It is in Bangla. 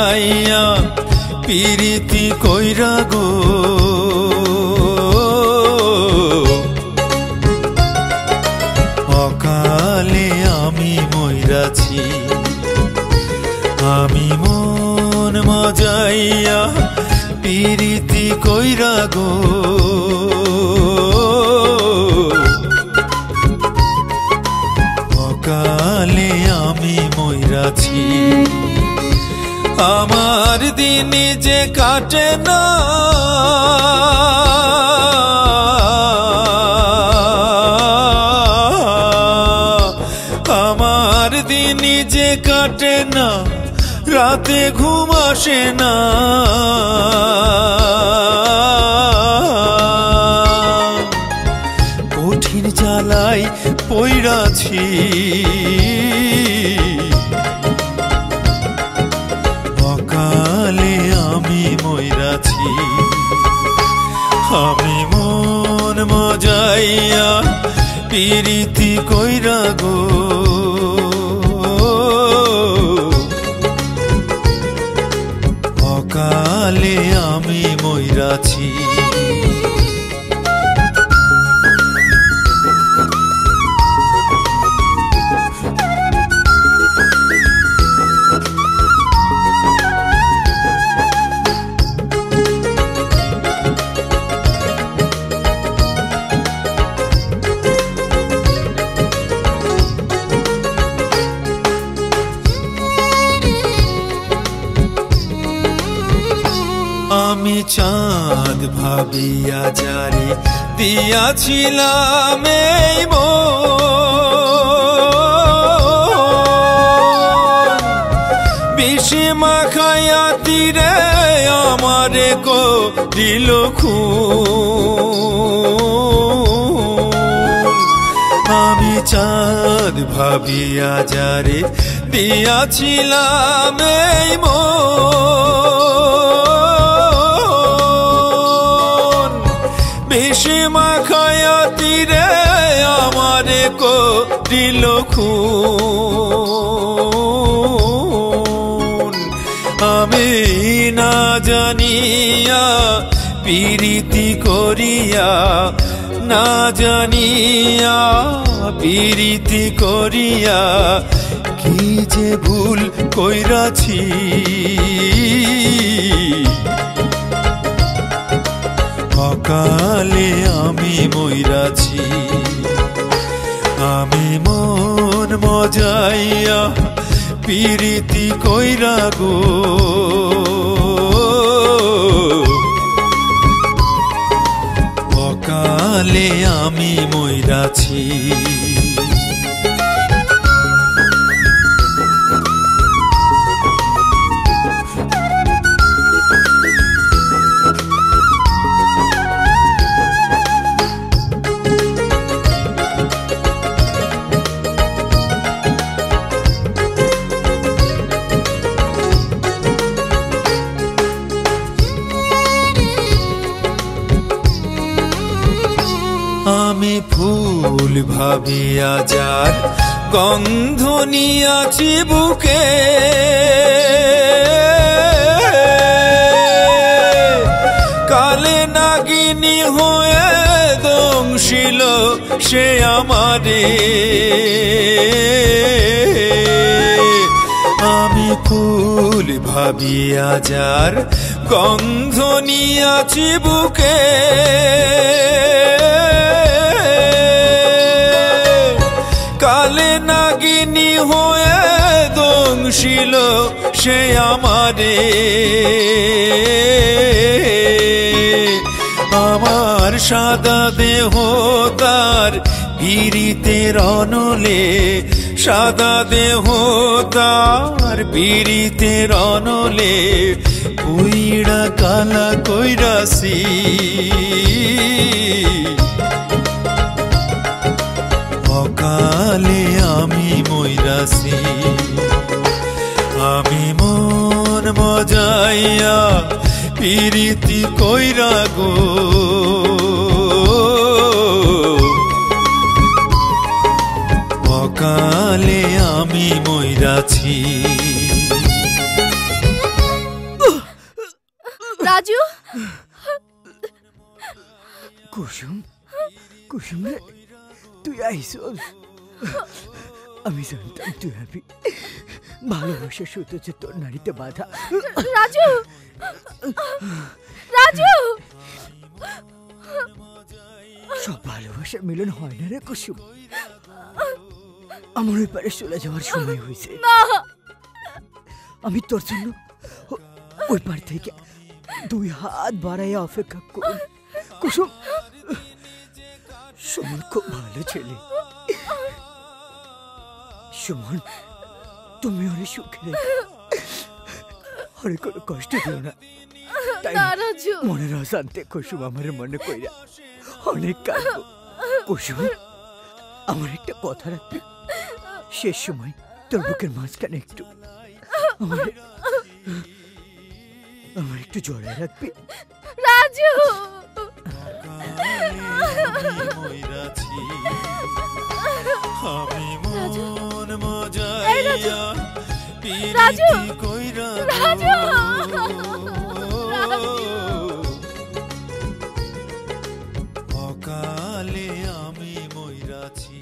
মজাইয়া পিরিতি কইরা গো অকালে আমি মইরাছি আমি মন মজাইয়া পিরিতি কইরা গো অকালে আমি মইরাছি আমার দিন যে কাটে না আমার দিন যে কাটে না রাতে ঘুম আসে না কঠিন জ্বালাই পইরাছি অকালে আমি মইরাছি আমি মন মজাইয়া পিরিতি কইরা গো অকালে আমি মইরাছি আমি চাঁদ ভাবিয়া যারে দিয়াছিলাম এই বিষে মাখায়া তীরে আমারে কো দিল খুন আমি চাঁদ ভাবিয়া যারে দিয়াছিলাম এই বিষে মাখায়া তীরে আমারে কো দিল খুন আমি না জানিয়া পিরিতি করিয়া না জানিয়া পিরিতি করিয়া কি যে ভুল কইরাছি অকালে আমি মইরাছি আমি মন মজাইয়া পিরিতি কইরা গো অকালে আমি মইরাছি আমি ফুল ভাবিয়া যার গন্ধ নিয়াছি বুকে কালে নাগিনী হয়ে দংশিল সে আমারে আমি ফুল ভাবিয়া যার গন্ধ নিয়াছি বুকে কালে নাগিনী হয়ে দংশিল সে আমারে আমার সাদা দেহ তার পিরিতের অনলে সাদা দেহ তার পিরিতের অনলে পুইড়া কালা কইরাছি অকালে আমি মইরাছি আমি মন মজাইয়া পিরিতি কইরা গো অকালে আমি মইরাছি রাজু কুসুম কুসুম রে তুই আইসস আমি জানতাম তুই হবি ভালোবাসা শুধু যে তোর নারীতে বাধা রাজু রাজু সব ভালোবাসার মিলন হয় না রে কুসুম আমার ওই পারে চলে যাওয়ার সময় হয়েছে আমি তোর জন্য ওই পার থেকে 2 হাত বাড়াইয়া অপেক্ষা করুন কুসুম সুমন খুব ভালো ছেলে সুমন তুমি ওরে সুখে রেখো ওরে কোনো কষ্ট দিও না তাই রাজু মনের অশান্তি কুসুম আমার মনে কইরা অনেক কাঁদবো কুসুম আমার একটা কথা রাখবি শেষ সময় তোর বুকের মাঝখানে একটু আমার একটু জড়ায় রাখবি রাজু আমি মন এই রাজু! মজাইয়া রাজু! কইরা রাজু! অকালে আমি মইরাছি